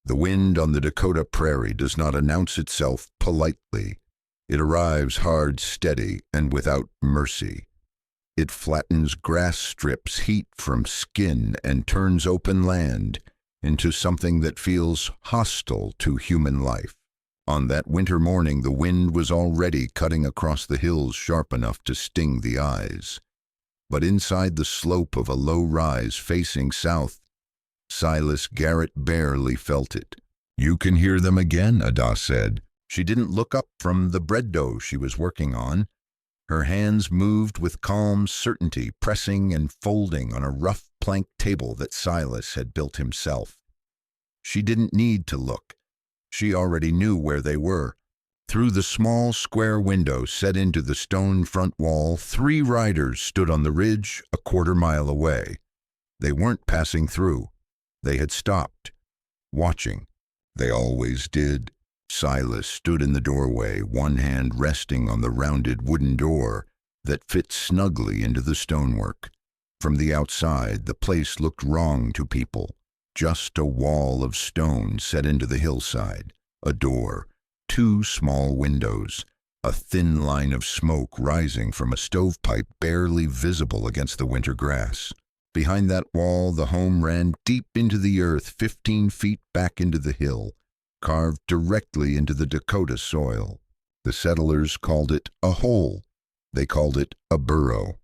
The wind on the Dakota prairie does not announce itself politely. It arrives hard, steady, and without mercy. It flattens grass strips, heat from skin, and turns open land into something that feels hostile to human life. On that winter morning, the wind was already cutting across the hills sharp enough to sting the eyes. But inside the slope of a low rise facing south, Silas Garrett barely felt it. "You can hear them again," Ada said. She didn't look up from the bread dough she was working on. Her hands moved with calm certainty, pressing and folding on a rough plank table that Silas had built himself. She didn't need to look. She already knew where they were. Through the small square window set into the stone front wall, 3 riders stood on the ridge a quarter-mile away. They weren't passing through. They had stopped, watching. They always did. Silas stood in the doorway, one hand resting on the rounded wooden door that fit snugly into the stonework. From the outside, the place looked wrong to people. Just a wall of stone set into the hillside, a door, 2 small windows, a thin line of smoke rising from a stovepipe barely visible against the winter grass. Behind that wall, the home ran deep into the earth, 15 feet back into the hill, carved directly into the Dakota soil. The settlers called it a hole. They called it a burrow.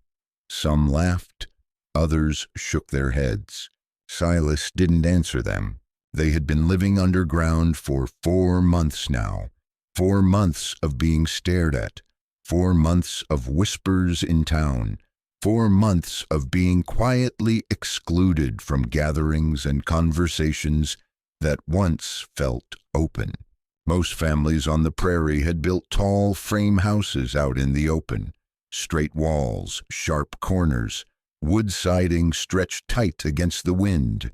Some laughed, others shook their heads. Silas didn't answer them. They had been living underground for 4 months now. 4 months of being stared at. 4 months of whispers in town. 4 months of being quietly excluded from gatherings and conversations that once felt open. Most families on the prairie had built tall frame houses out in the open. Straight walls, sharp corners, wood siding stretched tight against the wind.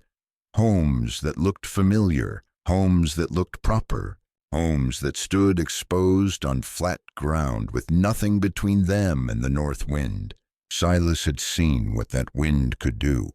Homes that looked familiar, homes that looked proper, homes that stood exposed on flat ground with nothing between them and the north wind. Silas had seen what that wind could do.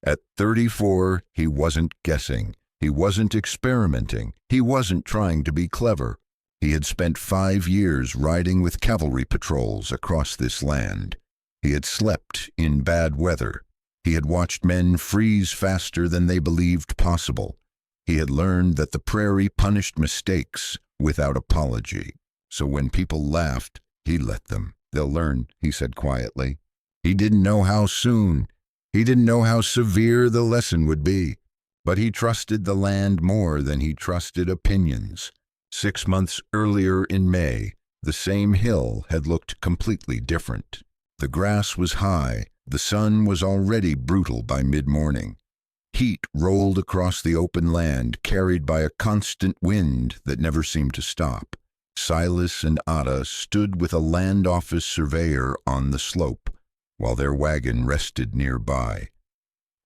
At 34, he wasn't guessing. He wasn't experimenting. He wasn't trying to be clever. He had spent 5 years riding with cavalry patrols across this land. He had slept in bad weather. He had watched men freeze faster than they believed possible. He had learned that the prairie punished mistakes without apology. So when people laughed, he let them. "They'll learn," he said quietly. He didn't know how soon. He didn't know how severe the lesson would be. But he trusted the land more than he trusted opinions. 6 months earlier in May, the same hill had looked completely different. The grass was high. The sun was already brutal by mid-morning. Heat rolled across the open land, carried by a constant wind that never seemed to stop. Silas and Ada stood with a land office surveyor on the slope, while their wagon rested nearby.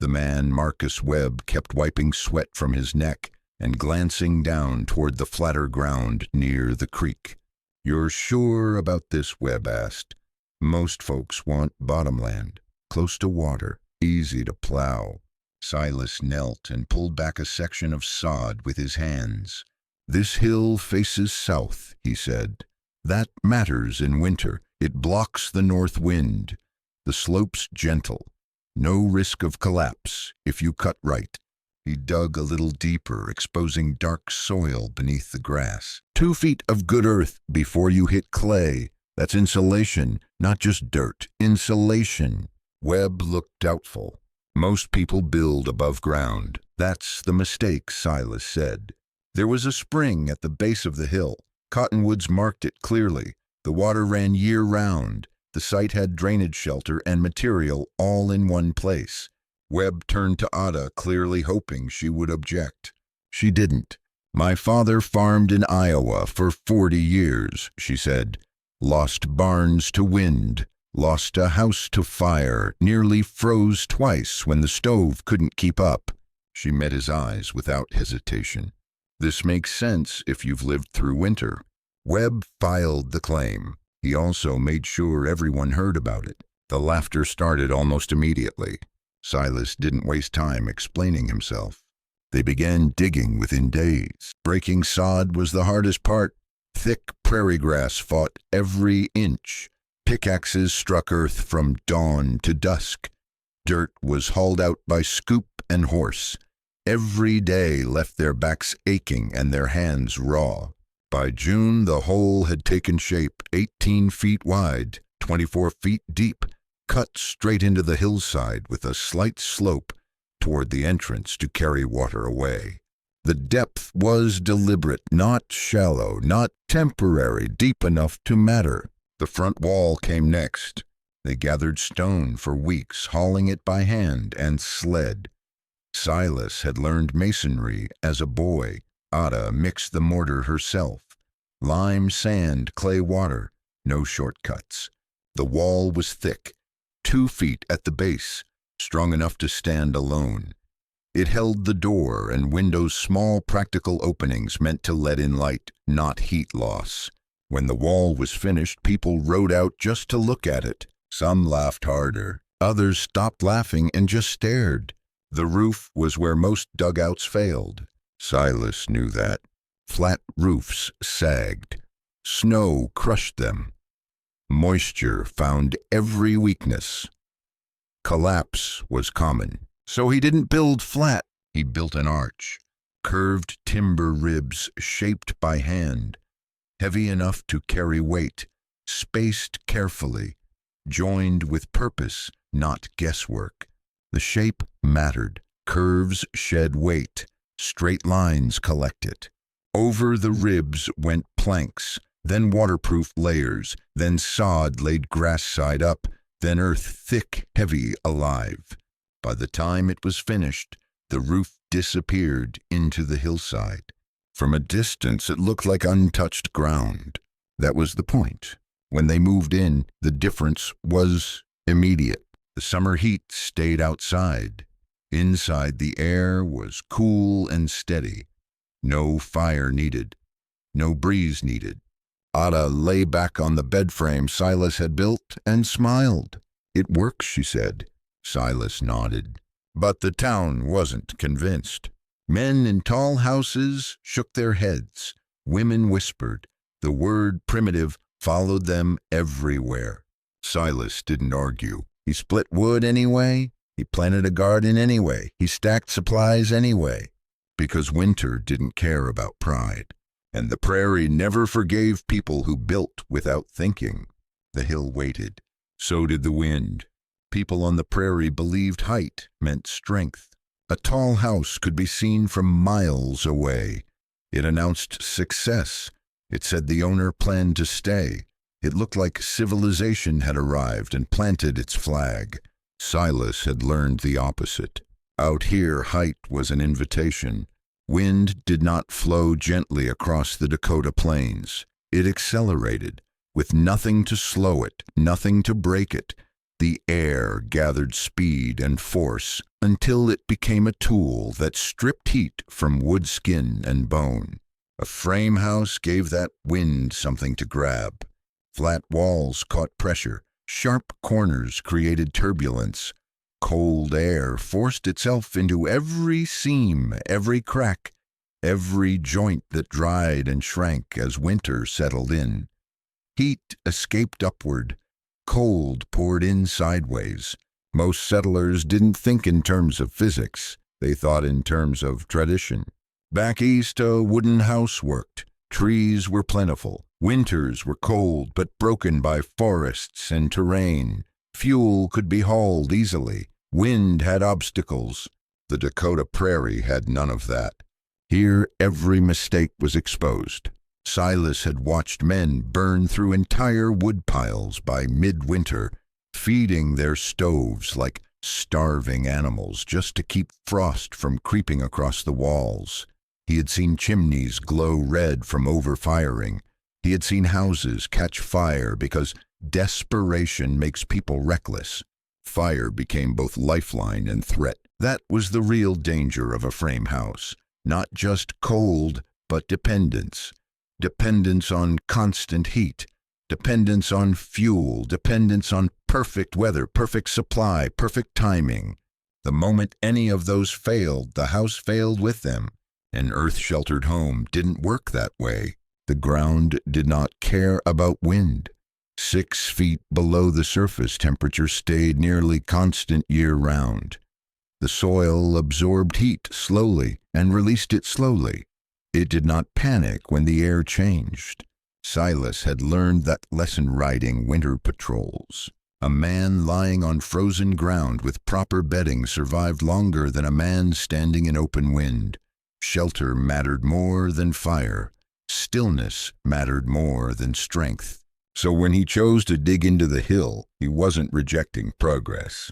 The man, Marcus Webb, kept wiping sweat from his neck and glancing down toward the flatter ground near the creek. "You're sure about this?" Webb asked. "Most folks want bottomland, close to water, easy to plow." Silas knelt and pulled back a section of sod with his hands. "This hill faces south," he said. "That matters in winter. It blocks the north wind. The slope's gentle. No risk of collapse if you cut right." He dug a little deeper, exposing dark soil beneath the grass. 2 feet of good earth before you hit clay. That's insulation, not just dirt. Insulation. Webb looked doubtful. "Most people build above ground. That's the mistake," Silas said. There was a spring at the base of the hill. Cottonwoods marked it clearly. The water ran year-round. The site had drainage shelter and material all in one place. Webb turned to Ada, clearly hoping she would object. She didn't. "My father farmed in Iowa for 40 years, she said. "Lost barns to wind, lost a house to fire, nearly froze twice when the stove couldn't keep up." She met his eyes without hesitation. "This makes sense if you've lived through winter." Webb filed the claim. He also made sure everyone heard about it. The laughter started almost immediately. Silas didn't waste time explaining himself. They began digging within days. Breaking sod was the hardest part. Thick prairie grass fought every inch. Pickaxes struck earth from dawn to dusk. Dirt was hauled out by scoop and horse. Every day left their backs aching and their hands raw. By June, the hole had taken shape, 18 feet wide, 24 feet deep, cut straight into the hillside with a slight slope toward the entrance to carry water away. The depth was deliberate, not shallow, not temporary, deep enough to matter. The front wall came next. They gathered stone for weeks, hauling it by hand and sled. Silas had learned masonry as a boy. Ada mixed the mortar herself. Lime, sand, clay, water, no shortcuts. The wall was thick, 2 feet at the base, strong enough to stand alone. It held the door and windows, small practical openings meant to let in light, not heat loss. When the wall was finished, people rode out just to look at it. Some laughed harder. Others stopped laughing and just stared. The roof was where most dugouts failed. Silas knew that. Flat roofs sagged. Snow crushed them. Moisture found every weakness. Collapse was common. So he didn't build flat. He built an arch. Curved timber ribs shaped by hand. Heavy enough to carry weight. Spaced carefully. Joined with purpose, not guesswork. The shape mattered. Curves shed weight. Straight lines collect it. Over the ribs went planks, then waterproof layers, then sod laid grass side up, then earth thick, heavy, alive. By the time it was finished, the roof disappeared into the hillside. From a distance, it looked like untouched ground. That was the point. When they moved in, the difference was immediate. The summer heat stayed outside. Inside, the air was cool and steady. No fire needed. No breeze needed. Ada lay back on the bed frame Silas had built and smiled. "It works," she said. Silas nodded. But the town wasn't convinced. Men in tall houses shook their heads. Women whispered. The word primitive followed them everywhere. Silas didn't argue. He split wood anyway. He planted a garden anyway. He stacked supplies anyway. Because winter didn't care about pride. And the prairie never forgave people who built without thinking. The hill waited. So did the wind. People on the prairie believed height meant strength. A tall house could be seen from miles away. It announced success. It said the owner planned to stay. It looked like civilization had arrived and planted its flag. Silas had learned the opposite. Out here, height was an invitation. Wind did not flow gently across the Dakota plains. It accelerated, with nothing to slow it, nothing to break it. The air gathered speed and force until it became a tool that stripped heat from wood, skin, and bone. A frame house gave that wind something to grab. Flat walls caught pressure. Sharp corners created turbulence. Cold air forced itself into every seam, every crack, every joint that dried and shrank as winter settled in. Heat escaped upward. Cold poured in sideways. Most settlers didn't think in terms of physics. They thought in terms of tradition. Back east, a wooden house worked. Trees were plentiful. Winters were cold but broken by forests and terrain. Fuel could be hauled easily. Wind had obstacles. The Dakota prairie had none of that. Here every mistake was exposed. Silas had watched men burn through entire wood piles by midwinter, feeding their stoves like starving animals just to keep frost from creeping across the walls. He had seen chimneys glow red from overfiring. He had seen houses catch fire because desperation makes people reckless. Fire became both lifeline and threat. That was the real danger of a frame house. Not just cold, but dependence. Dependence on constant heat. Dependence on fuel. Dependence on perfect weather, perfect supply, perfect timing. The moment any of those failed, the house failed with them. An earth-sheltered home didn't work that way. The ground did not care about wind. 6 feet below the surface, temperature stayed nearly constant year-round. The soil absorbed heat slowly and released it slowly. It did not panic when the air changed. Silas had learned that lesson riding winter patrols. A man lying on frozen ground with proper bedding survived longer than a man standing in open wind. Shelter mattered more than fire. Stillness mattered more than strength. So when he chose to dig into the hill, he wasn't rejecting progress.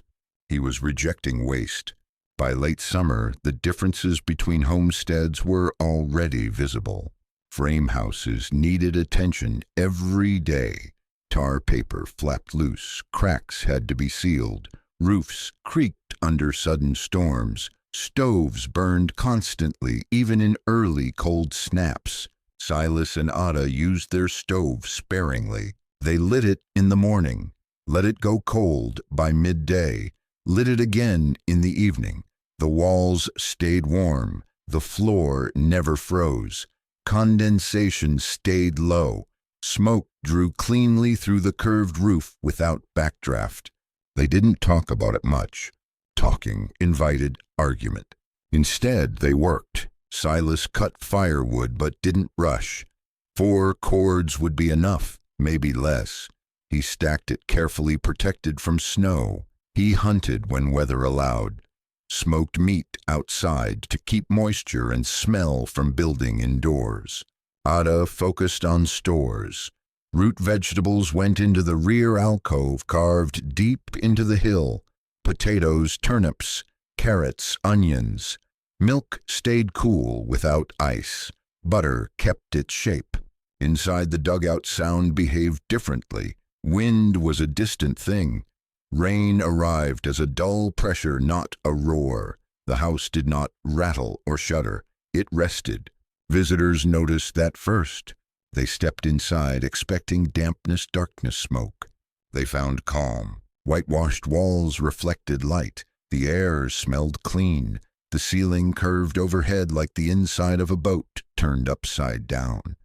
He was rejecting waste. By late summer, the differences between homesteads were already visible. Frame houses needed attention every day. Tar paper flapped loose, cracks had to be sealed, roofs creaked under sudden storms, stoves burned constantly, even in early cold snaps. Silas and Ada used their stove sparingly. They lit it in the morning, let it go cold by midday, lit it again in the evening. The walls stayed warm, the floor never froze, condensation stayed low. Smoke drew cleanly through the curved roof without backdraft. They didn't talk about it much. Talking invited argument. Instead, they worked. Silas cut firewood but didn't rush. 4 cords would be enough, maybe less. He stacked it carefully protected from snow. He hunted when weather allowed. Smoked meat outside to keep moisture and smell from building indoors. Ada focused on stores. Root vegetables went into the rear alcove carved deep into the hill. Potatoes, turnips, carrots, onions. Milk stayed cool without ice. Butter kept its shape. Inside the dugout, sound behaved differently. Wind was a distant thing. Rain arrived as a dull pressure, not a roar. The house did not rattle or shudder. It rested. Visitors noticed that first. They stepped inside, expecting dampness, darkness, smoke. They found calm. Whitewashed walls reflected light. The air smelled clean. The ceiling curved overhead like the inside of a boat turned upside down.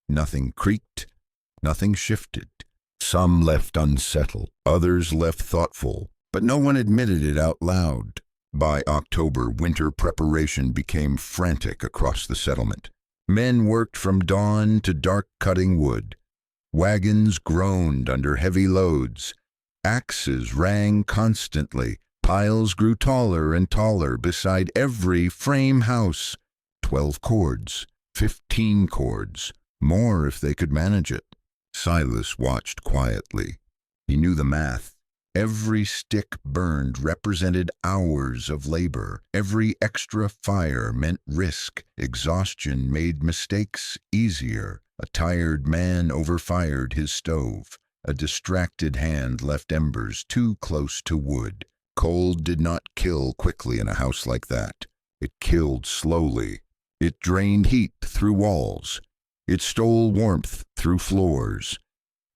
Nothing creaked. Nothing shifted. Some left unsettled. Others left thoughtful. But no one admitted it out loud. By October, winter preparation became frantic across the settlement. Men worked from dawn to dark cutting wood. Wagons groaned under heavy loads. Axes rang constantly. Piles grew taller and taller beside every frame house. 12 cords, 15 cords, more if they could manage it. Silas watched quietly. He knew the math. Every stick burned represented hours of labor. Every extra fire meant risk. Exhaustion made mistakes easier. A tired man overfired his stove. A distracted hand left embers too close to wood. Cold did not kill quickly in a house like that. It killed slowly. It drained heat through walls. It stole warmth through floors.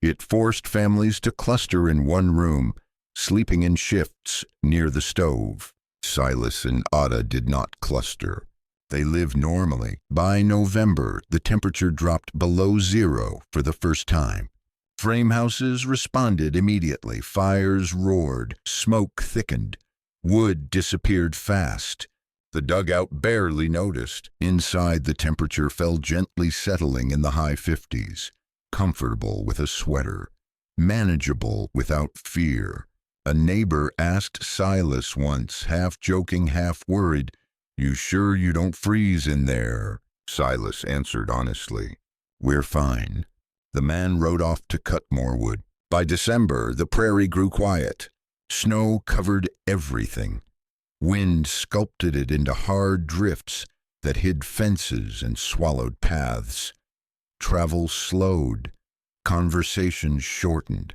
It forced families to cluster in one room, sleeping in shifts near the stove. Silas and Ada did not cluster. They lived normally. By November, the temperature dropped below 0 for the first time. Frame houses responded immediately. Fires roared. Smoke thickened. Wood disappeared fast. The dugout barely noticed. Inside, the temperature fell gently, settling in the high 50s. Comfortable with a sweater. Manageable without fear. A neighbor asked Silas once, half joking, half worried, "You sure you don't freeze in there?" Silas answered honestly, "We're fine." The man rode off to cut more wood. By December, the prairie grew quiet. Snow covered everything. Wind sculpted it into hard drifts that hid fences and swallowed paths. Travel slowed. Conversation shortened.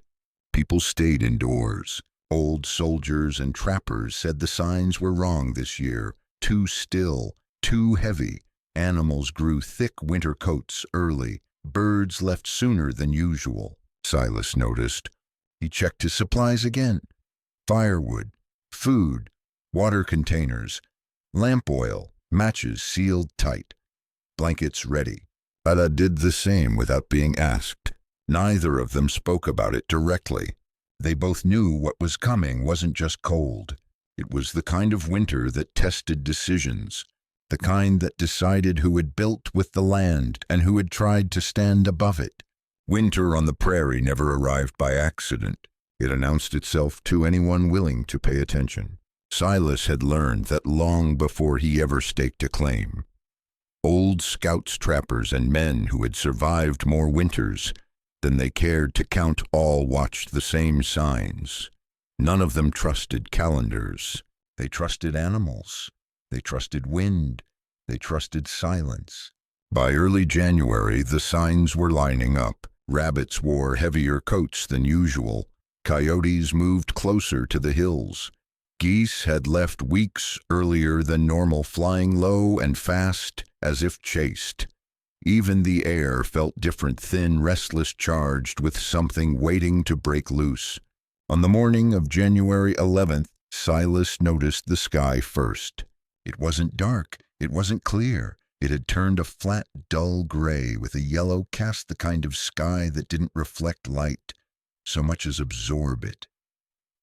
People stayed indoors. Old soldiers and trappers said the signs were wrong this year. Too still, too heavy. Animals grew thick winter coats early. Birds left sooner than usual. Silas noticed. He checked his supplies again. Firewood, food, water containers, lamp oil, matches sealed tight, blankets ready. Ada did the same without being asked. Neither of them spoke about it directly. They both knew what was coming wasn't just cold. It was the kind of winter that tested decisions, the kind that decided who had built with the land and who had tried to stand above it. Winter on the prairie never arrived by accident. It announced itself to anyone willing to pay attention. Silas had learned that long before he ever staked a claim. Old scouts, trappers, and men who had survived more winters than they cared to count all watched the same signs. None of them trusted calendars. They trusted animals. They trusted wind. They trusted silence. By early January, the signs were lining up. Rabbits wore heavier coats than usual. Coyotes moved closer to the hills. Geese had left weeks earlier than normal, flying low and fast as if chased. Even the air felt different, thin, restless, charged with something waiting to break loose. On the morning of January 11th, Silas noticed the sky first. It wasn't dark. It wasn't clear. It had turned a flat, dull gray with a yellow cast, the kind of sky that didn't reflect light so much as absorb it.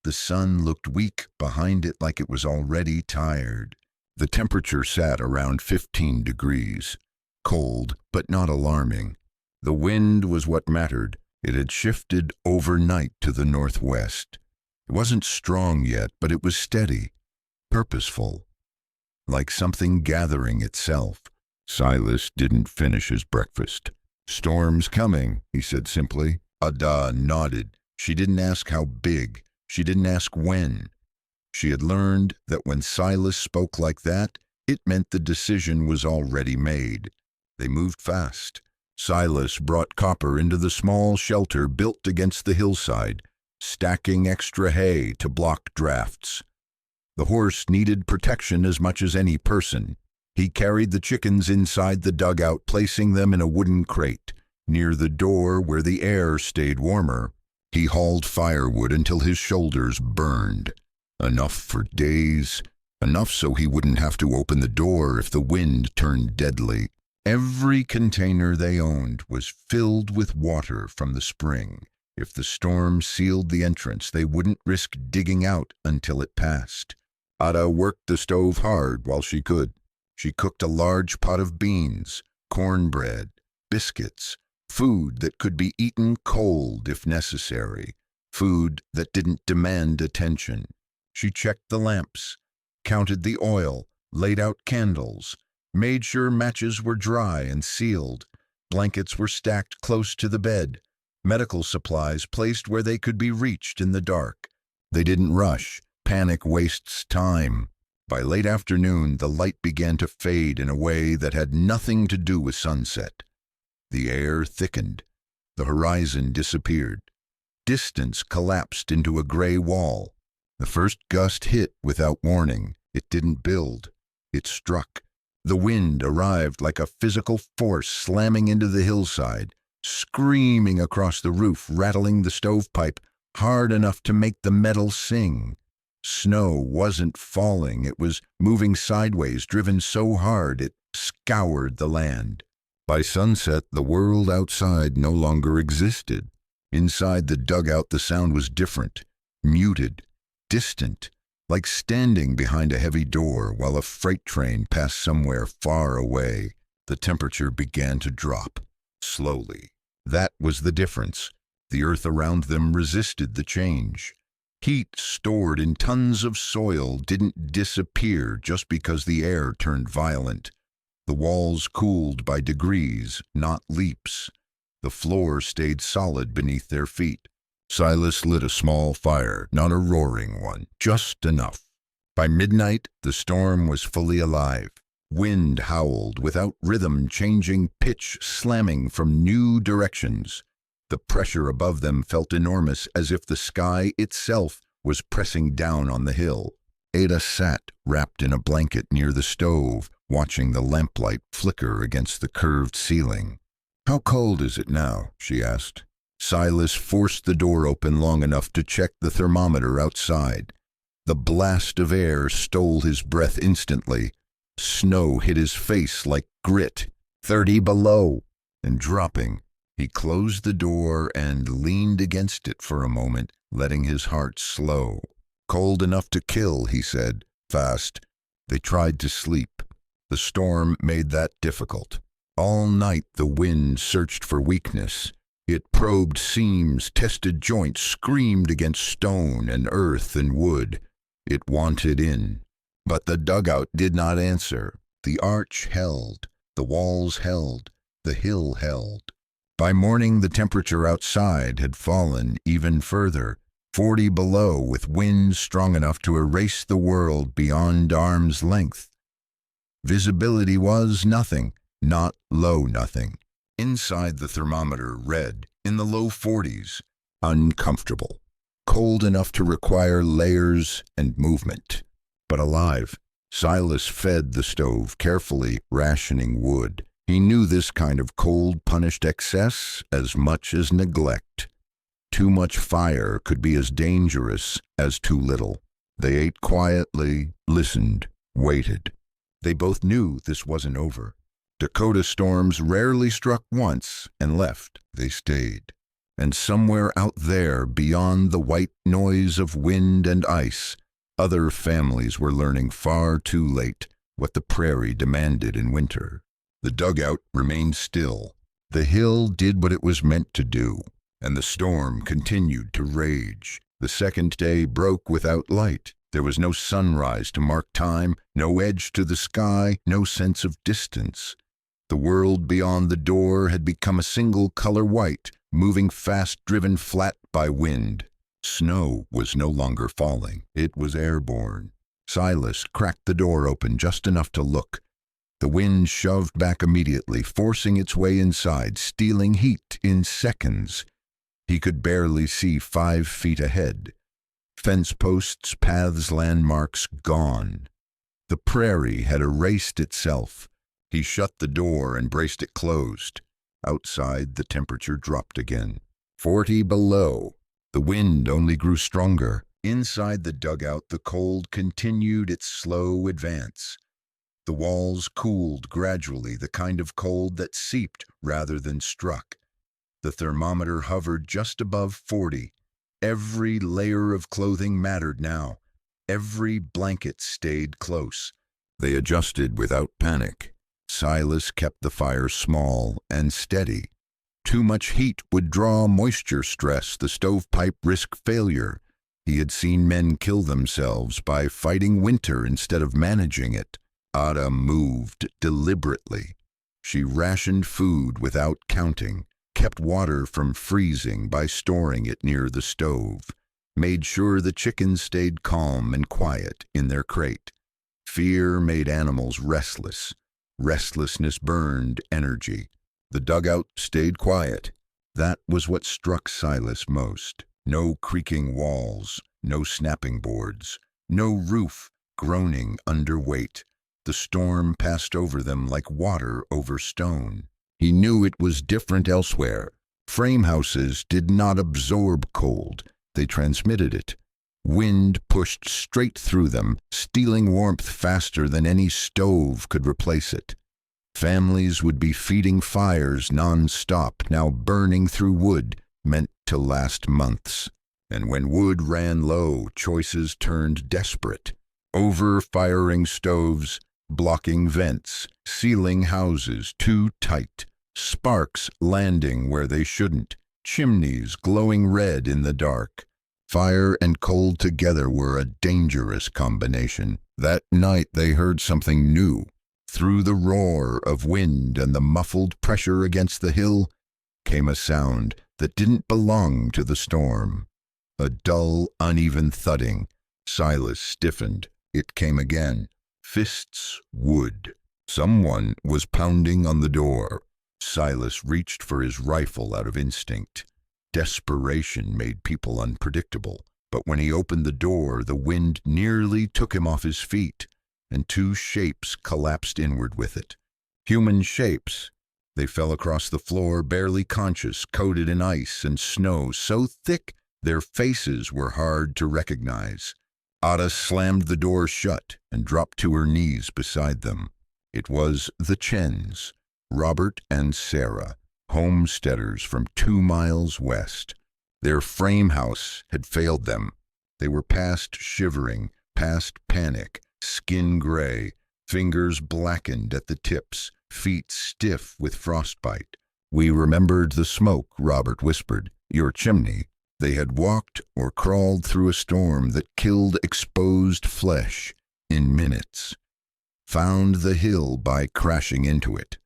The sun looked weak behind it, like it was already tired. The temperature sat around 15 degrees. Cold, but not alarming. The wind was what mattered. It had shifted overnight to the northwest. It wasn't strong yet, but it was steady, purposeful, like something gathering itself. Silas didn't finish his breakfast. "Storm's coming," he said simply. Ada nodded. She didn't ask how big. She didn't ask when. She had learned that when Silas spoke like that, it meant the decision was already made. They moved fast. Silas brought Copper into the small shelter built against the hillside, stacking extra hay to block drafts. The horse needed protection as much as any person. He carried the chickens inside the dugout, placing them in a wooden crate. Near the door, where the air stayed warmer, he hauled firewood until his shoulders burned. Enough for days, enough so he wouldn't have to open the door if the wind turned deadly. Every container they owned was filled with water from the spring. If the storm sealed the entrance, they wouldn't risk digging out until it passed. Ada worked the stove hard while she could. She cooked a large pot of beans, cornbread, biscuits, food that could be eaten cold if necessary, food that didn't demand attention. She checked the lamps, counted the oil, laid out candles, made sure matches were dry and sealed. Blankets were stacked close to the bed, medical supplies placed where they could be reached in the dark. They didn't rush. Panic wastes time. By late afternoon, the light began to fade in a way that had nothing to do with sunset. The air thickened. The horizon disappeared. Distance collapsed into a gray wall. The first gust hit without warning. It didn't build. It struck. The wind arrived like a physical force, slamming into the hillside, screaming across the roof, rattling the stovepipe hard enough to make the metal sing. Snow wasn't falling. It was moving sideways, driven so hard it scoured the land. By sunset, the world outside no longer existed. Inside the dugout, the sound was different, muted, distant, like standing behind a heavy door while a freight train passed somewhere far away. The temperature began to drop, slowly. That was the difference. The earth around them resisted the change. Heat stored in tons of soil didn't disappear just because the air turned violent. The walls cooled by degrees, not leaps. The floor stayed solid beneath their feet. Silas lit a small fire, not a roaring one, just enough. By midnight, the storm was fully alive. Wind howled without rhythm, changing pitch, slamming from new directions. The pressure above them felt enormous, as if the sky itself was pressing down on the hill. Ada sat, wrapped in a blanket near the stove, watching the lamplight flicker against the curved ceiling. "How cold is it now?" she asked. Silas forced the door open long enough to check the thermometer outside. The blast of air stole his breath instantly. Snow hit his face like grit. 30 below. And dropping, he closed the door and leaned against it for a moment, letting his heart slow. Cold enough to kill, he said, fast. They tried to sleep. The storm made that difficult. All night the wind searched for weakness. It probed seams, tested joints, screamed against stone and earth and wood. It wanted in. But the dugout did not answer. The arch held. The walls held. The hill held. By morning the temperature outside had fallen even further, 40 below, with winds strong enough to erase the world beyond arm's length. Visibility was nothing, not low nothing. Inside the thermometer read, in the low 40s, uncomfortable. Cold enough to require layers and movement. But alive. Silas fed the stove, carefully rationing wood. He knew this kind of cold punished excess as much as neglect. Too much fire could be as dangerous as too little. They ate quietly, listened, waited. They both knew this wasn't over. Dakota storms rarely struck once and left. They stayed. And somewhere out there, beyond the white noise of wind and ice, other families were learning far too late what the prairie demanded in winter. The dugout remained still. The hill did what it was meant to do, and the storm continued to rage. The second day broke without light. There was no sunrise to mark time, no edge to the sky, no sense of distance. The world beyond the door had become a single color white, moving fast, driven flat by wind. Snow was no longer falling. It was airborne. Silas cracked the door open just enough to look. The wind shoved back immediately, forcing its way inside, stealing heat in seconds. He could barely see 5 feet ahead. Fence posts, paths, landmarks gone. The prairie had erased itself. He shut the door and braced it closed. Outside, the temperature dropped again. 40 below. The wind only grew stronger. Inside the dugout, the cold continued its slow advance. The walls cooled gradually, the kind of cold that seeped rather than struck. The thermometer hovered just above 40. Every layer of clothing mattered now. Every blanket stayed close. They adjusted without panic. Silas kept the fire small and steady. Too much heat would draw moisture stress, the stovepipe risk failure. He had seen men kill themselves by fighting winter instead of managing it. Ada moved deliberately. She rationed food without counting, kept water from freezing by storing it near the stove, made sure the chickens stayed calm and quiet in their crate. Fear made animals restless. Restlessness burned energy. The dugout stayed quiet. That was what struck Silas most. No creaking walls, no snapping boards, no roof groaning under weight. The storm passed over them like water over stone. He knew it was different elsewhere. Frame houses did not absorb cold. They transmitted it. Wind pushed straight through them, stealing warmth faster than any stove could replace it. Families would be feeding fires non-stop, now burning through wood, meant to last months. And when wood ran low, choices turned desperate. Over-firing stoves, blocking vents, sealing houses too tight, sparks landing where they shouldn't, chimneys glowing red in the dark. Fire and cold together were a dangerous combination. That night they heard something new. Through the roar of wind and the muffled pressure against the hill came a sound that didn't belong to the storm. A dull, uneven thudding. Silas stiffened. It came again. Fists wood. Someone was pounding on the door. Silas reached for his rifle out of instinct. Desperation made people unpredictable, but when he opened the door, the wind nearly took him off his feet, and 2 shapes collapsed inward with it. Human shapes. They fell across the floor, barely conscious, coated in ice and snow so thick their faces were hard to recognize. Ada slammed the door shut and dropped to her knees beside them. It was the Chens, Robert and Sarah, homesteaders from 2 miles west. Their frame house had failed them. They were past shivering, past panic, skin gray, fingers blackened at the tips, feet stiff with frostbite. "We remembered the smoke," Robert whispered. "Your chimney." They had walked or crawled through a storm that killed exposed flesh in minutes, found the hill by crashing into it,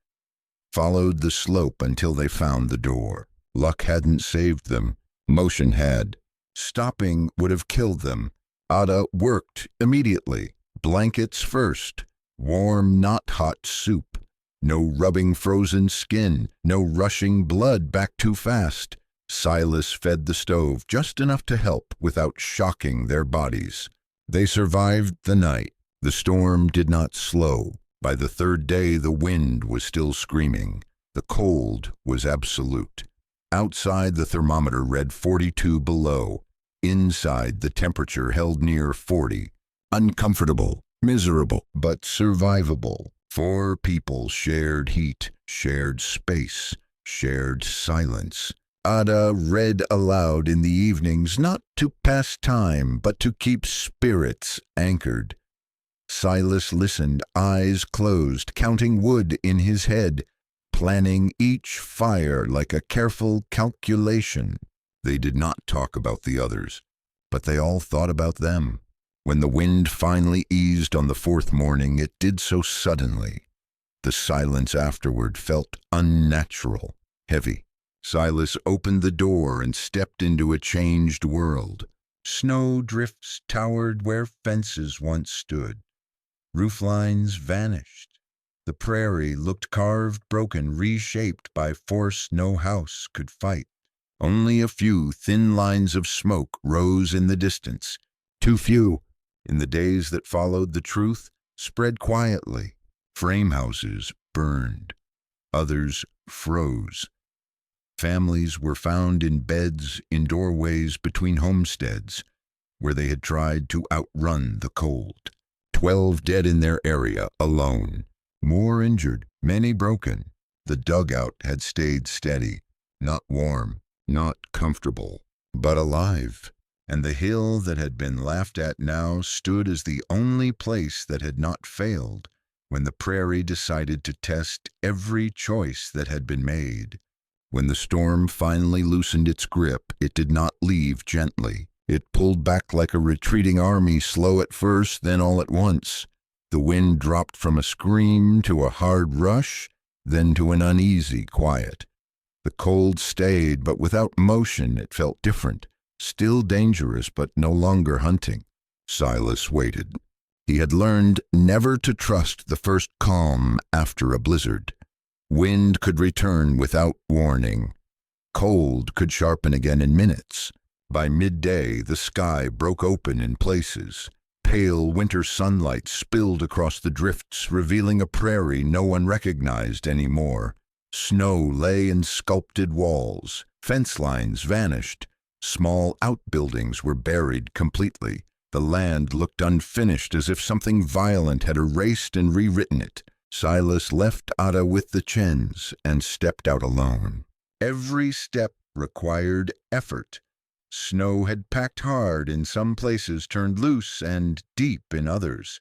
followed the slope until they found the door. Luck hadn't saved them. Motion had. Stopping would have killed them. Ada worked immediately. Blankets first. Warm, not hot soup. No rubbing frozen skin. No rushing blood back too fast. Silas fed the stove just enough to help without shocking their bodies. They survived the night. The storm did not slow. By the 3rd day, the wind was still screaming. The cold was absolute. Outside, the thermometer read 42 below. Inside, the temperature held near 40. Uncomfortable, miserable, but survivable. 4 people shared heat, shared space, shared silence. Ada read aloud in the evenings, not to pass time, but to keep spirits anchored. Silas listened, eyes closed, counting wood in his head, planning each fire like a careful calculation. They did not talk about the others, but they all thought about them. When the wind finally eased on the 4th morning, it did so suddenly. The silence afterward felt unnatural, heavy. Silas opened the door and stepped into a changed world. Snow drifts towered where fences once stood. Roof lines vanished. The prairie looked carved, broken, reshaped by force no house could fight. Only a few thin lines of smoke rose in the distance. Too few. In the days that followed, the truth spread quietly. Frame houses burned. Others froze. Families were found in beds in doorways between homesteads, where they had tried to outrun the cold. 12 dead in their area, alone. More injured, many broken. The dugout had stayed steady, not warm, not comfortable, but alive. And the hill that had been laughed at now stood as the only place that had not failed when the prairie decided to test every choice that had been made. When the storm finally loosened its grip, it did not leave gently. It pulled back like a retreating army, slow at first, then all at once. The wind dropped from a scream to a hard rush, then to an uneasy quiet. The cold stayed, but without motion. It felt different, still dangerous, but no longer hunting. Silas waited. He had learned never to trust the first calm after a blizzard. Wind could return without warning. Cold could sharpen again in minutes. By midday, the sky broke open in places. Pale winter sunlight spilled across the drifts, revealing a prairie no one recognized anymore. Snow lay in sculpted walls. Fence lines vanished. Small outbuildings were buried completely. The land looked unfinished, as if something violent had erased and rewritten it. Silas left Ada with the Chens and stepped out alone. Every step required effort. Snow had packed hard in some places, turned loose and deep in others.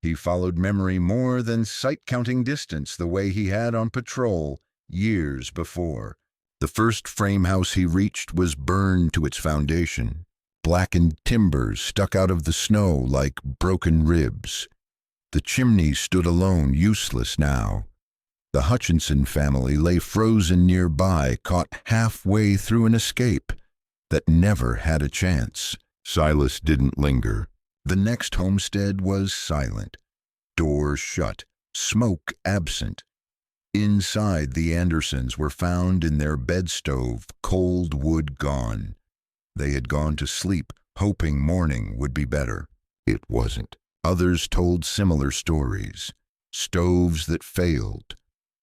He followed memory more than sight-counting distance, the way he had on patrol years before. The first frame house he reached was burned to its foundation. Blackened timbers stuck out of the snow like broken ribs. The chimney stood alone, useless now. The Hutchinson family lay frozen nearby, caught halfway through an escape that never had a chance. Silas didn't linger. The next homestead was silent. Doors shut, smoke absent. Inside, the Andersons were found in their bedstove, cold wood gone. They had gone to sleep, hoping morning would be better. It wasn't. Others told similar stories. Stoves that failed.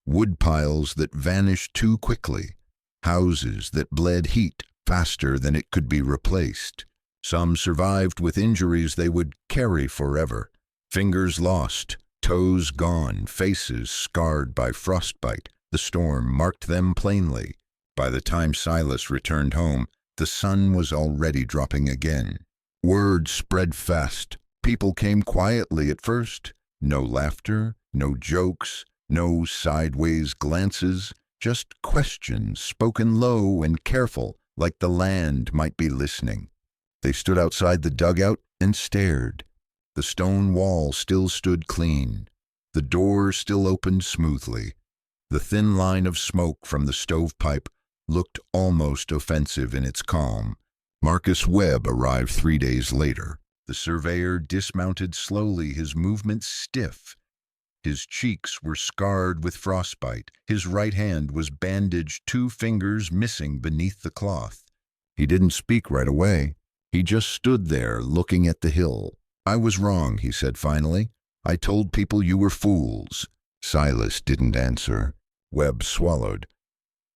Woodpiles that vanished too quickly. Houses that bled heat faster than it could be replaced. Some survived with injuries they would carry forever. Fingers lost, toes gone, faces scarred by frostbite. The storm marked them plainly. By the time Silas returned home, the sun was already dropping again. Word spread fast. People came quietly at first. No laughter, no jokes, no sideways glances, just questions spoken low and careful, like the land might be listening. They stood outside the dugout and stared. The stone wall still stood clean. The door still opened smoothly. The thin line of smoke from the stovepipe looked almost offensive in its calm. Marcus Webb arrived 3 days later. The surveyor dismounted slowly, his movements stiff. His cheeks were scarred with frostbite. His right hand was bandaged, 2 fingers missing beneath the cloth. He didn't speak right away. He just stood there looking at the hill. "I was wrong," he said finally. "I told people you were fools." Silas didn't answer. Webb swallowed.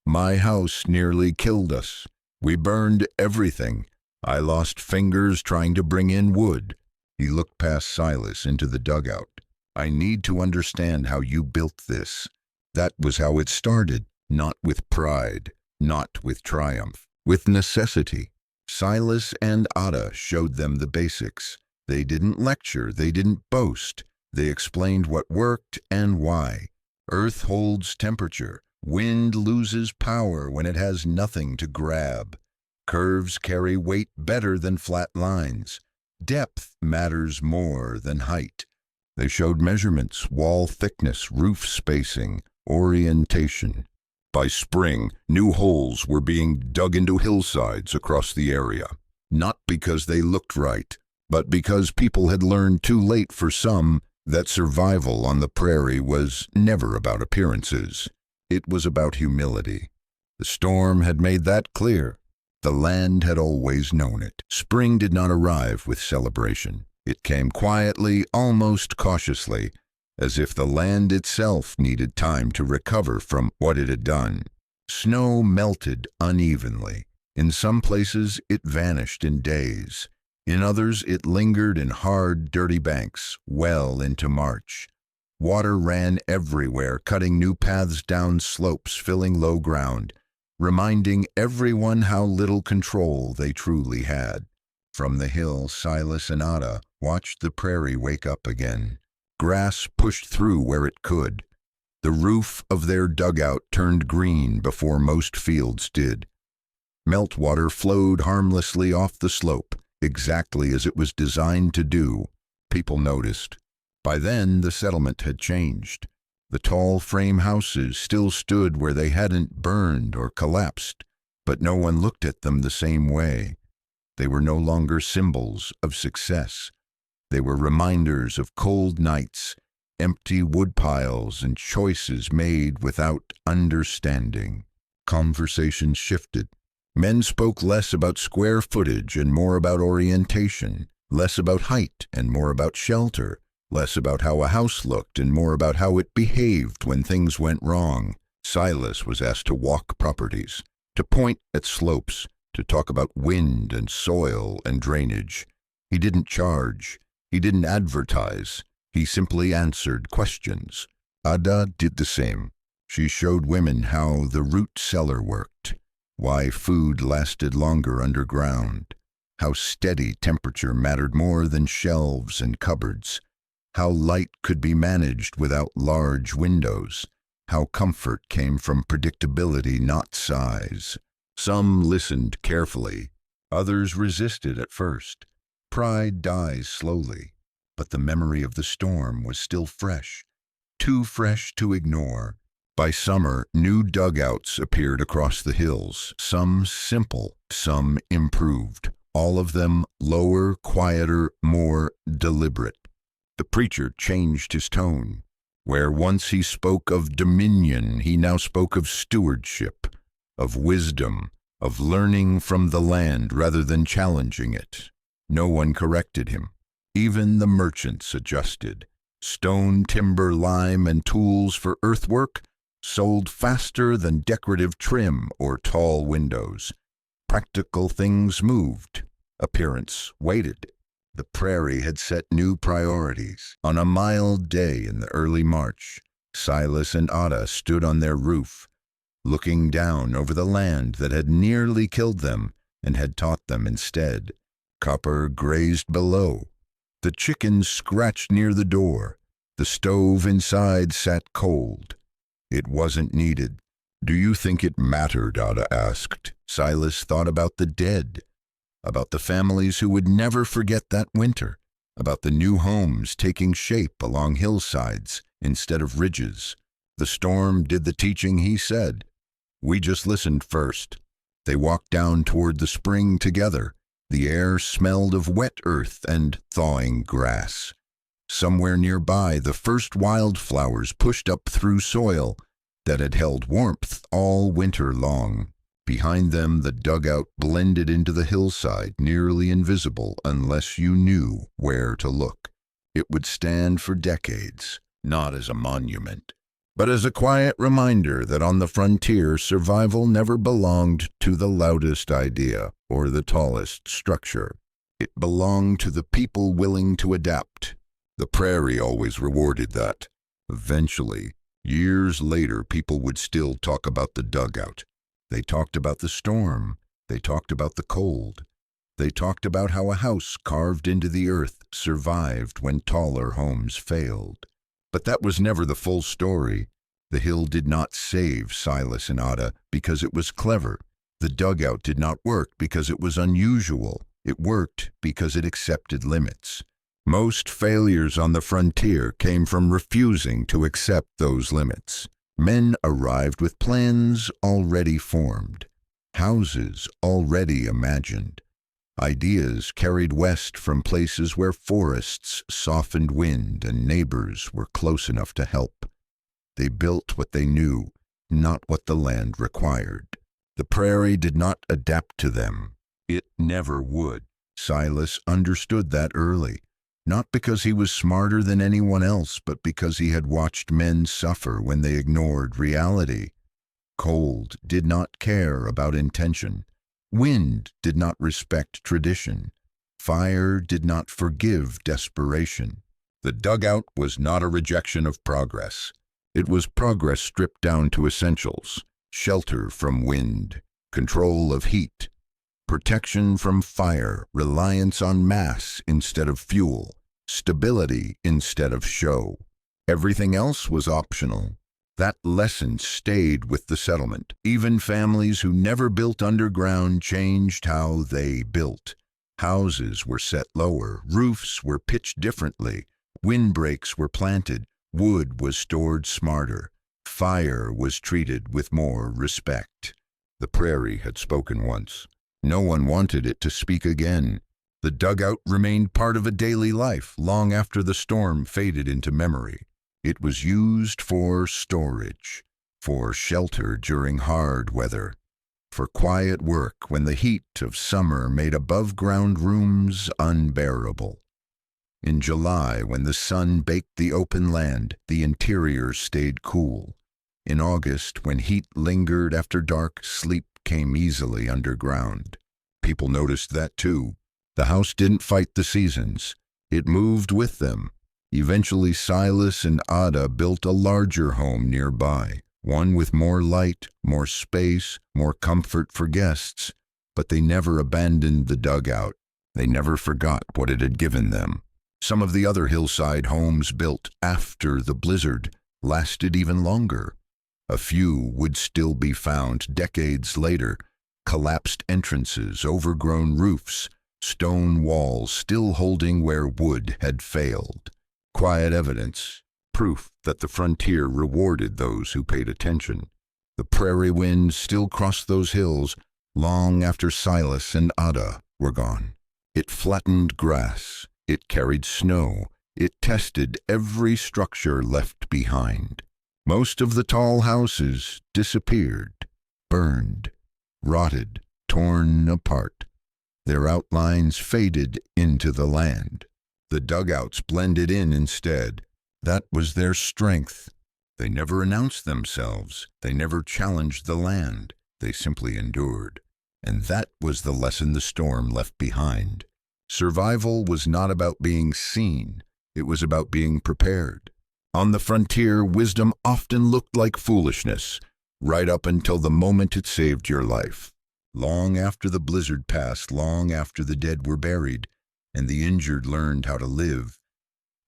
"My house nearly killed us. We burned everything. I lost fingers trying to bring in wood." He looked past Silas into the dugout. "I need to understand how you built this." That was how it started, not with pride, not with triumph, with necessity. Silas and Ada showed them the basics. They didn't lecture, they didn't boast. They explained what worked and why. Earth holds temperature. Wind loses power when it has nothing to grab. Curves carry weight better than flat lines. Depth matters more than height. They showed measurements, wall thickness, roof spacing, orientation. By spring, new holes were being dug into hillsides across the area. Not because they looked right, but because people had learned too late for some that survival on the prairie was never about appearances. It was about humility. The storm had made that clear. The land had always known it. Spring did not arrive with celebration. It came quietly, almost cautiously, as if the land itself needed time to recover from what it had done. Snow melted unevenly. In some places, it vanished in days. In others, it lingered in hard, dirty banks well into March. Water ran everywhere, cutting new paths down slopes, filling low ground, reminding everyone how little control they truly had. From the hill, Silas and Ada watched the prairie wake up again. Grass pushed through where it could. The roof of their dugout turned green before most fields did. Meltwater flowed harmlessly off the slope, exactly as it was designed to do. People noticed. By then, the settlement had changed. The tall frame houses still stood where they hadn't burned or collapsed, but no one looked at them the same way. They were no longer symbols of success. They were reminders of cold nights, empty woodpiles, and choices made without understanding. Conversation shifted. Men spoke less about square footage and more about orientation, less about height and more about shelter, less about how a house looked and more about how it behaved when things went wrong. Silas was asked to walk properties, to point at slopes, to talk about wind and soil and drainage. He didn't charge. He didn't advertise. He simply answered questions. Ada did the same. She showed women how the root cellar worked, why food lasted longer underground, how steady temperature mattered more than shelves and cupboards, how light could be managed without large windows, how comfort came from predictability, not size. Some listened carefully. Others resisted at first. Pride dies slowly, but the memory of the storm was still fresh, too fresh to ignore. By summer, new dugouts appeared across the hills, some simple, some improved, all of them lower, quieter, more deliberate. The preacher changed his tone. Where once he spoke of dominion, he now spoke of stewardship, of wisdom, of learning from the land rather than challenging it. No one corrected him. Even the merchants adjusted. Stone, timber, lime, and tools for earthwork sold faster than decorative trim or tall windows. Practical things moved. Appearance waited. The prairie had set new priorities. On a mild day in the early March, Silas and Ada stood on their roof, looking down over the land that had nearly killed them and had taught them instead. Copper grazed below. The chickens scratched near the door. The stove inside sat cold. It wasn't needed. "Do you think it mattered?" Ada asked. Silas thought about the dead, about the families who would never forget that winter, about the new homes taking shape along hillsides instead of ridges. The storm did the teaching, he said. We just listened first. They walked down toward the spring together. The air smelled of wet earth and thawing grass. Somewhere nearby, the first wildflowers pushed up through soil that had held warmth all winter long. Behind them, the dugout blended into the hillside, nearly invisible unless you knew where to look. It would stand for decades, not as a monument, but as a quiet reminder that on the frontier, survival never belonged to the loudest idea or the tallest structure. It belonged to the people willing to adapt. The prairie always rewarded that. Eventually, years later, people would still talk about the dugout. They talked about the storm. They talked about the cold. They talked about how a house carved into the earth survived when taller homes failed. But that was never the full story. The hill did not save Silas and Ada because it was clever. The dugout did not work because it was unusual. It worked because it accepted limits. Most failures on the frontier came from refusing to accept those limits. Men arrived with plans already formed, houses already imagined, ideas carried west from places where forests softened wind and neighbors were close enough to help. They built what they knew, not what the land required. The prairie did not adapt to them. It never would. Silas understood that early. Not because he was smarter than anyone else, but because he had watched men suffer when they ignored reality. Cold did not care about intention. Wind did not respect tradition. Fire did not forgive desperation. The dugout was not a rejection of progress. It was progress stripped down to essentials: shelter from wind, control of heat, protection from fire, reliance on mass instead of fuel, stability instead of show. Everything else was optional. That lesson stayed with the settlement. Even families who never built underground changed how they built. Houses were set lower, roofs were pitched differently, windbreaks were planted, wood was stored smarter, fire was treated with more respect. The prairie had spoken once. No one wanted it to speak again. The dugout remained part of a daily life long after the storm faded into memory. It was used for storage, for shelter during hard weather, for quiet work when the heat of summer made above-ground rooms unbearable. In July, when the sun baked the open land, the interior stayed cool. In August, when heat lingered after dark, sleep came easily underground. People noticed that too. The house didn't fight the seasons. It moved with them. Eventually, Silas and Ada built a larger home nearby, one with more light, more space, more comfort for guests. But they never abandoned the dugout. They never forgot what it had given them. Some of the other hillside homes built after the blizzard lasted even longer. A few would still be found decades later: collapsed entrances, overgrown roofs, stone walls still holding where wood had failed. Quiet evidence, proof that the frontier rewarded those who paid attention. The prairie wind still crossed those hills long after Silas and Ada were gone. It flattened grass, it carried snow, it tested every structure left behind. Most of the tall houses disappeared, burned, rotted, torn apart. Their outlines faded into the land. The dugouts blended in instead. That was their strength. They never announced themselves. They never challenged the land. They simply endured. And that was the lesson the storm left behind. Survival was not about being seen, it was about being prepared. On the frontier, wisdom often looked like foolishness, right up until the moment it saved your life. Long after the blizzard passed, long after the dead were buried, and the injured learned how to live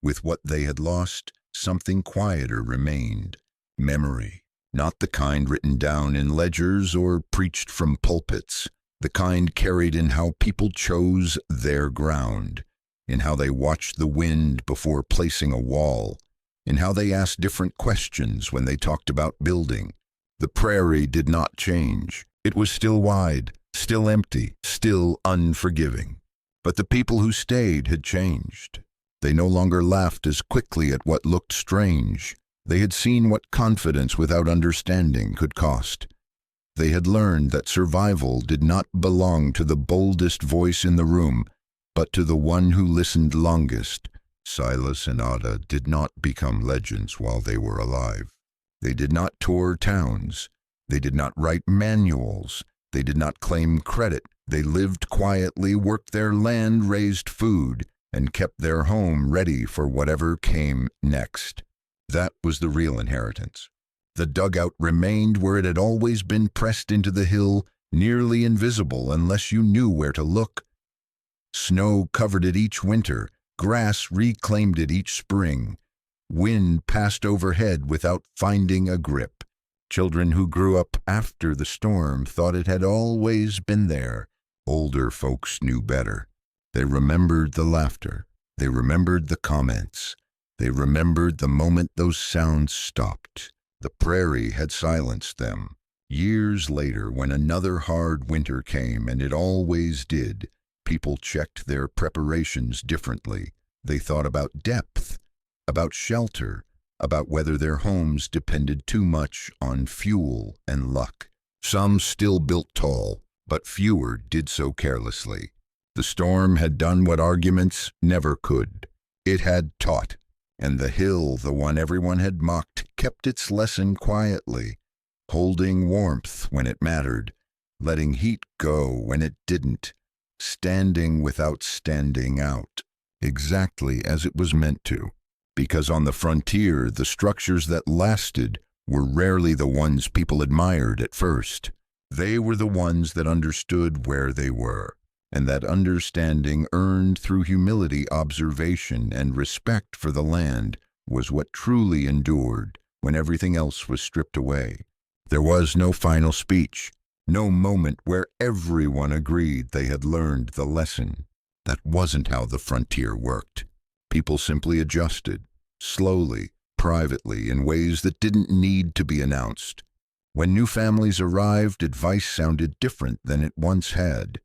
with what they had lost, something quieter remained. Memory. Not the kind written down in ledgers or preached from pulpits, the kind carried in how people chose their ground, in how they watched the wind before placing a wall, in how they asked different questions when they talked about building. The prairie did not change. It was still wide, still empty, still unforgiving. But the people who stayed had changed. They no longer laughed as quickly at what looked strange. They had seen what confidence without understanding could cost. They had learned that survival did not belong to the boldest voice in the room, but to the one who listened longest. Silas and Ada did not become legends while they were alive. They did not tour towns. They did not write manuals. They did not claim credit. They lived quietly, worked their land, raised food, and kept their home ready for whatever came next. That was the real inheritance. The dugout remained where it had always been, pressed into the hill, nearly invisible unless you knew where to look. Snow covered it each winter, grass reclaimed it each spring. Wind passed overhead without finding a grip. Children who grew up after the storm thought it had always been there. Older folks knew better. They remembered the laughter. They remembered the comments. They remembered the moment those sounds stopped. The prairie had silenced them. Years later, when another hard winter came, and it always did, people checked their preparations differently. They thought about depth, about shelter, about whether their homes depended too much on fuel and luck. Some still built tall, but fewer did so carelessly. The storm had done what arguments never could. It had taught, and the hill, the one everyone had mocked, kept its lesson quietly, holding warmth when it mattered, letting heat go when it didn't, standing without standing out, exactly as it was meant to. Because on the frontier, the structures that lasted were rarely the ones people admired at first. They were the ones that understood where they were, and that understanding, earned through humility, observation, and respect for the land, was what truly endured when everything else was stripped away. There was no final speech, no moment where everyone agreed they had learned the lesson. That wasn't how the frontier worked. People simply adjusted, slowly, privately, in ways that didn't need to be announced. When new families arrived, advice sounded different than it once had.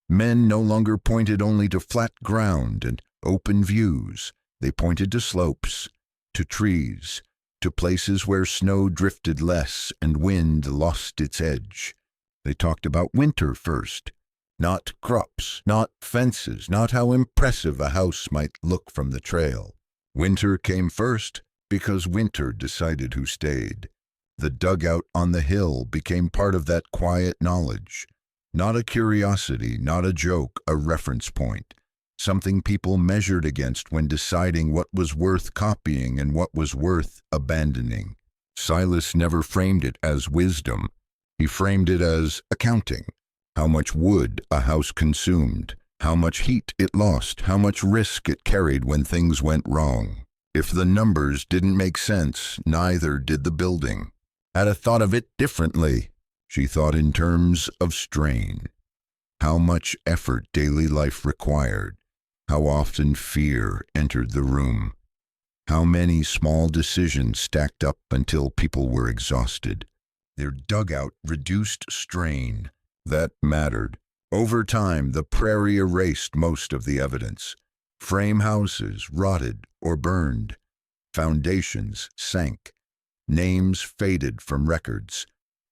Men no longer pointed only to flat ground and open views. They pointed to slopes, to trees, to places where snow drifted less and wind lost its edge. They talked about winter first. Not crops, not fences, not how impressive a house might look from the trail. Winter came first because winter decided who stayed. The dugout on the hill became part of that quiet knowledge. Not a curiosity, not a joke, a reference point. Something people measured against when deciding what was worth copying and what was worth abandoning. Silas never framed it as wisdom. He framed it as accounting. How much wood a house consumed, how much heat it lost, how much risk it carried when things went wrong. If the numbers didn't make sense, neither did the building. Ada thought of it differently. She thought in terms of strain. How much effort daily life required, how often fear entered the room, how many small decisions stacked up until people were exhausted. Their dugout reduced strain. That mattered. Over time, the prairie erased most of the evidence. Frame houses rotted or burned. Foundations sank. Names faded from records.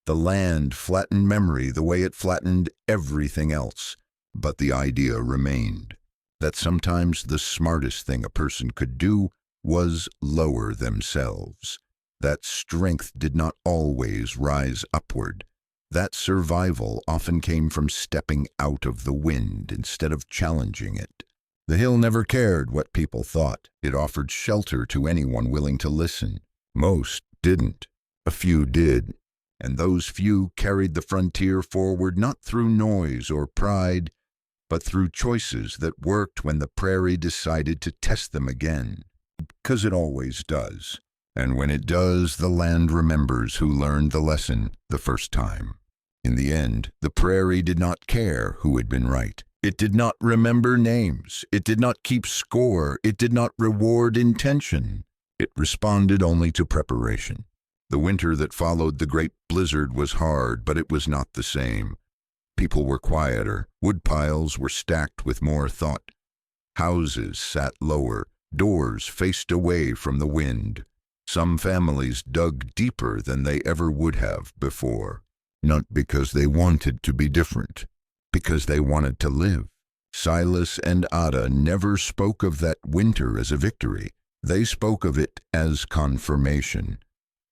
The land flattened memory the way it flattened everything else. But the idea remained that sometimes the smartest thing a person could do was lower themselves. That strength did not always rise upward. That survival often came from stepping out of the wind instead of challenging it. The hill never cared what people thought. It offered shelter to anyone willing to listen. Most didn't. A few did. And those few carried the frontier forward not through noise or pride, but through choices that worked when the prairie decided to test them again. 'Cause it always does. And when it does, the land remembers who learned the lesson the first time. In the end, the prairie did not care who had been right. It did not remember names. It did not keep score. It did not reward intention. It responded only to preparation. The winter that followed the great blizzard was hard, but it was not the same. People were quieter. Woodpiles were stacked with more thought. Houses sat lower. Doors faced away from the wind. Some families dug deeper than they ever would have before. Not because they wanted to be different, because they wanted to live. Silas and Ada never spoke of that winter as a victory. They spoke of it as confirmation.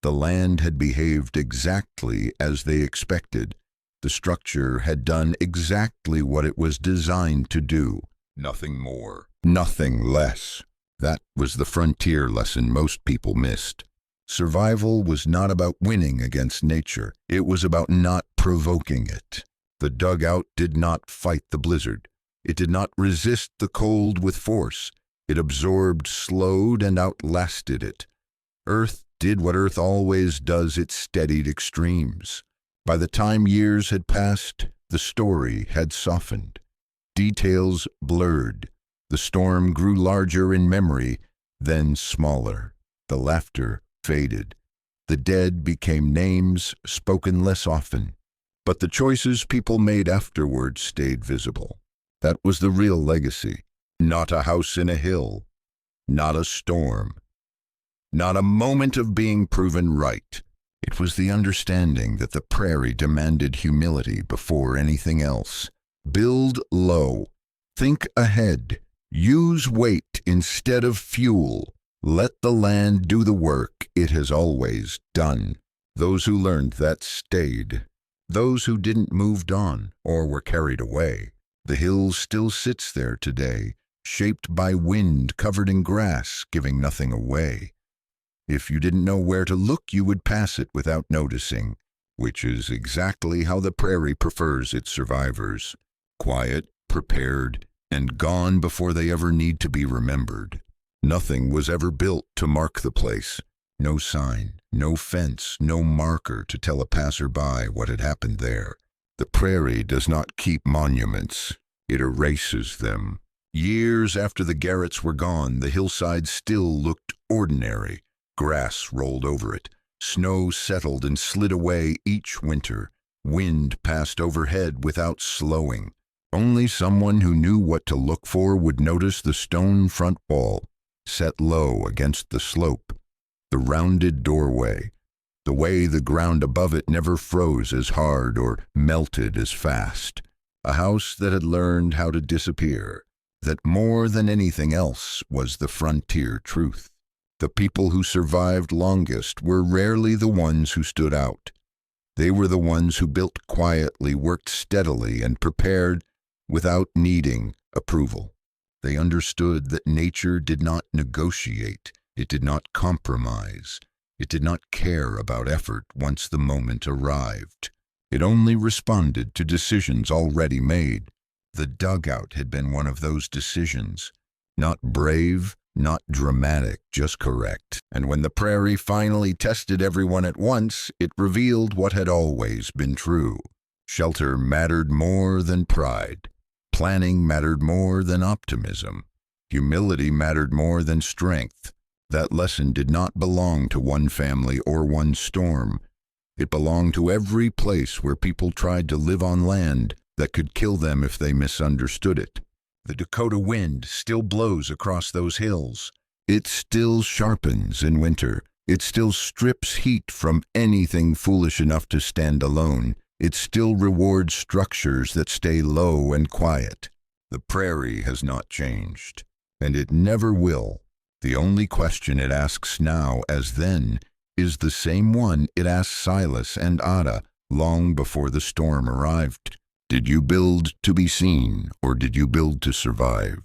The land had behaved exactly as they expected. The structure had done exactly what it was designed to do. Nothing more, nothing less. That was the frontier lesson most people missed. Survival was not about winning against nature. It was about not provoking it. The dugout did not fight the blizzard. It did not resist the cold with force. It absorbed, slowed, and outlasted it. Earth did what Earth always does. It steadied extremes. By the time years had passed, the story had softened. Details blurred. The storm grew larger in memory, then smaller. The laughter faded. The dead became names spoken less often. But the choices people made afterward stayed visible. That was the real legacy. Not a house in a hill. Not a storm. Not a moment of being proven right. It was the understanding that the prairie demanded humility before anything else. Build low. Think ahead. Use weight instead of fuel. Let the land do the work it has always done. Those who learned that stayed. Those who didn't moved on or were carried away. The hill still sits there today, shaped by wind, covered in grass, giving nothing away. If you didn't know where to look, you would pass it without noticing, which is exactly how the prairie prefers its survivors. Quiet, prepared, and gone before they ever need to be remembered. Nothing was ever built to mark the place. No sign, no fence, no marker to tell a passerby what had happened there. The prairie does not keep monuments. It erases them. Years after the Garretts were gone, the hillside still looked ordinary. Grass rolled over it. Snow settled and slid away each winter. Wind passed overhead without slowing. Only someone who knew what to look for would notice the stone front wall, set low against the slope, the rounded doorway, the way the ground above it never froze as hard or melted as fast. A house that had learned how to disappear, that more than anything else was the frontier truth. The people who survived longest were rarely the ones who stood out. They were the ones who built quietly, worked steadily, and prepared without needing approval. They understood that nature did not negotiate, it did not compromise, it did not care about effort once the moment arrived. It only responded to decisions already made. The dugout had been one of those decisions. Not brave, not dramatic, just correct. And when the prairie finally tested everyone at once, it revealed what had always been true. Shelter mattered more than pride. Planning mattered more than optimism. Humility mattered more than strength. That lesson did not belong to one family or one storm. It belonged to every place where people tried to live on land that could kill them if they misunderstood it. The Dakota wind still blows across those hills. It still sharpens in winter. It still strips heat from anything foolish enough to stand alone. It still rewards structures that stay low and quiet. The prairie has not changed, and it never will. The only question it asks now, as then, is the same one it asked Silas and Ada long before the storm arrived. Did you build to be seen, or did you build to survive?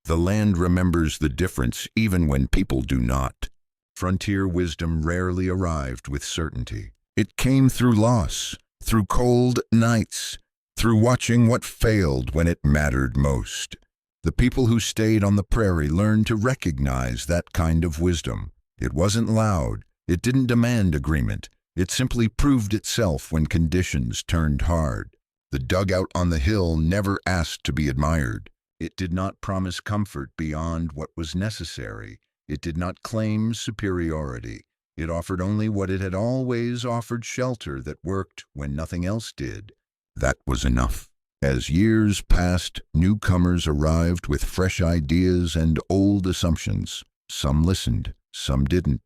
The land remembers the difference even when people do not. Frontier wisdom rarely arrived with certainty. It came through loss, through cold nights, through watching what failed when it mattered most. The people who stayed on the prairie learned to recognize that kind of wisdom. It wasn't loud. It didn't demand agreement. It simply proved itself when conditions turned hard. The dugout on the hill never asked to be admired. It did not promise comfort beyond what was necessary. It did not claim superiority. It offered only what it had always offered: shelter that worked when nothing else did. That was enough. As years passed, newcomers arrived with fresh ideas and old assumptions. Some listened, some didn't.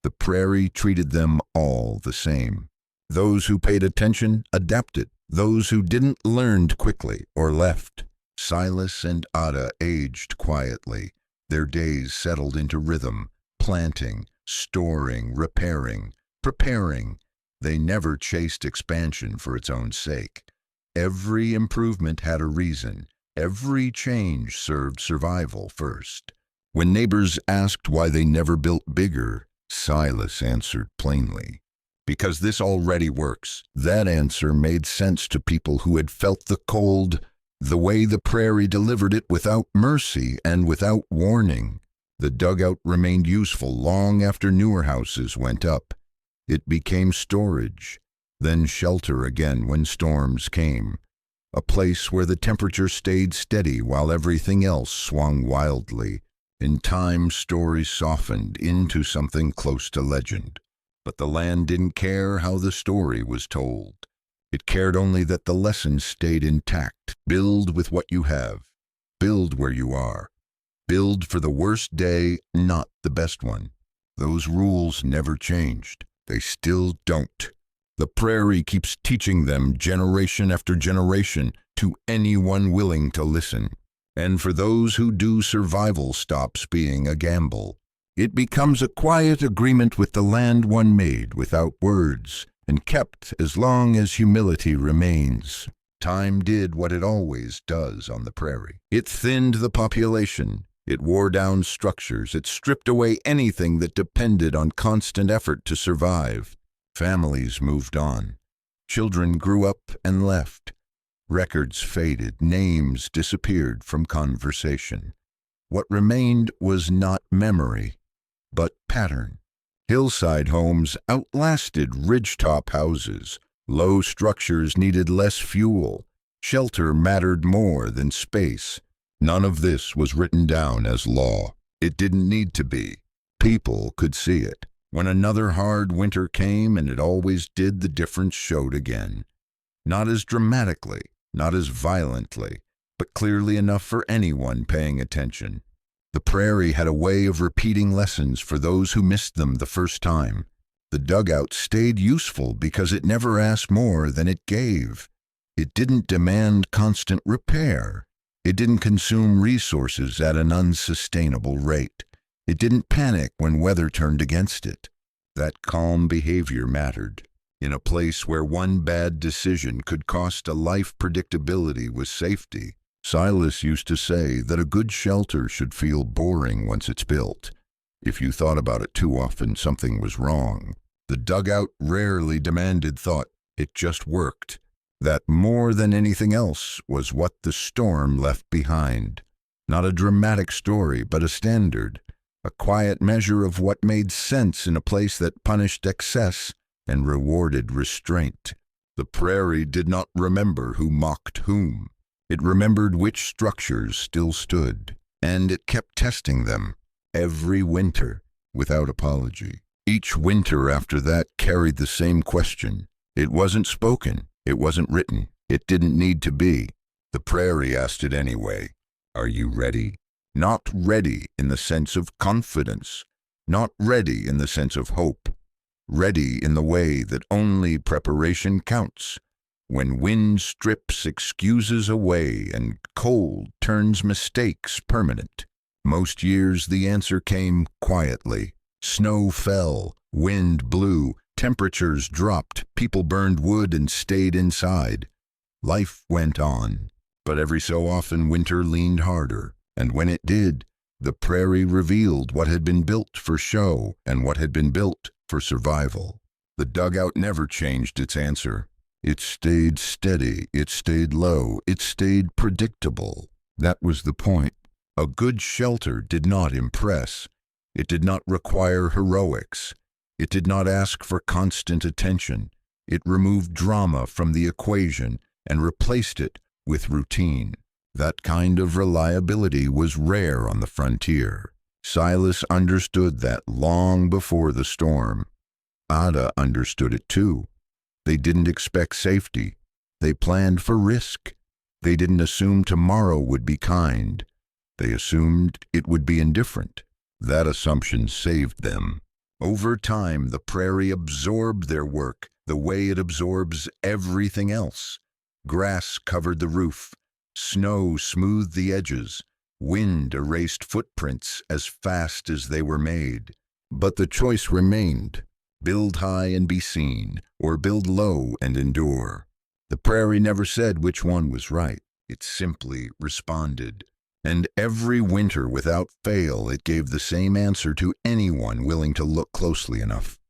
The prairie treated them all the same. Those who paid attention adapted. Those who didn't learned quickly or left. Silas and Ada aged quietly. Their days settled into rhythm, planting, storing, repairing, preparing. They never chased expansion for its own sake. Every improvement had a reason. Every change served survival first. When neighbors asked why they never built bigger, Silas answered plainly, "Because this already works." That answer made sense to people who had felt the cold, the way the prairie delivered it without mercy and without warning. The dugout remained useful long after newer houses went up. It became storage, then shelter again when storms came. A place where the temperature stayed steady while everything else swung wildly. In time, stories softened into something close to legend. But the land didn't care how the story was told. It cared only that the lesson stayed intact. Build with what you have. Build where you are. Build for the worst day, not the best one. Those rules never changed. They still don't. The prairie keeps teaching them generation after generation to anyone willing to listen. And for those who do, survival stops being a gamble. It becomes a quiet agreement with the land one made without words, and kept as long as humility remains. Time did what it always does on the prairie. It thinned the population. It wore down structures. It stripped away anything that depended on constant effort to survive. Families moved on. Children grew up and left. Records faded. Names disappeared from conversation. What remained was not memory, but pattern. Hillside homes outlasted ridgetop houses. Low structures needed less fuel. Shelter mattered more than space. None of this was written down as law. It didn't need to be. People could see it. When another hard winter came, and it always did, the difference showed again. Not as dramatically, not as violently, but clearly enough for anyone paying attention. The prairie had a way of repeating lessons for those who missed them the first time. The dugout stayed useful because it never asked more than it gave. It didn't demand constant repair. It didn't consume resources at an unsustainable rate. It didn't panic when weather turned against it. That calm behavior mattered. In a place where one bad decision could cost a life, predictability was safety. Silas used to say that a good shelter should feel boring once it's built. If you thought about it too often, something was wrong. The dugout rarely demanded thought. It just worked. That, more than anything else, was what the storm left behind. Not a dramatic story, but a standard. A quiet measure of what made sense in a place that punished excess and rewarded restraint. The prairie did not remember who mocked whom. It remembered which structures still stood, and it kept testing them every winter without apology. Each winter after that carried the same question. It wasn't spoken. It wasn't written. It didn't need to be. The prairie asked it anyway. Are you ready? Not ready in the sense of confidence. Not ready in the sense of hope. Ready in the way that only preparation counts. When wind strips excuses away and cold turns mistakes permanent. Most years the answer came quietly. Snow fell, wind blew, Temperatures dropped, people burned wood and stayed inside. Life went on, but every so often winter leaned harder, and when it did, the prairie revealed what had been built for show and what had been built for survival. The dugout never changed its answer. It stayed steady, it stayed low, it stayed predictable. That was the point. A good shelter did not impress. It did not require heroics. It did not ask for constant attention. It removed drama from the equation and replaced it with routine. That kind of reliability was rare on the frontier. Silas understood that long before the storm. Ada understood it too. They didn't expect safety. They planned for risk. They didn't assume tomorrow would be kind. They assumed it would be indifferent. That assumption saved them. Over time, the prairie absorbed their work the way it absorbs everything else. Grass covered the roof. Snow smoothed the edges. Wind erased footprints as fast as they were made. But the choice remained. Build high and be seen, or build low and endure. The prairie never said which one was right. It simply responded. And every winter without fail, it gave the same answer to anyone willing to look closely enough.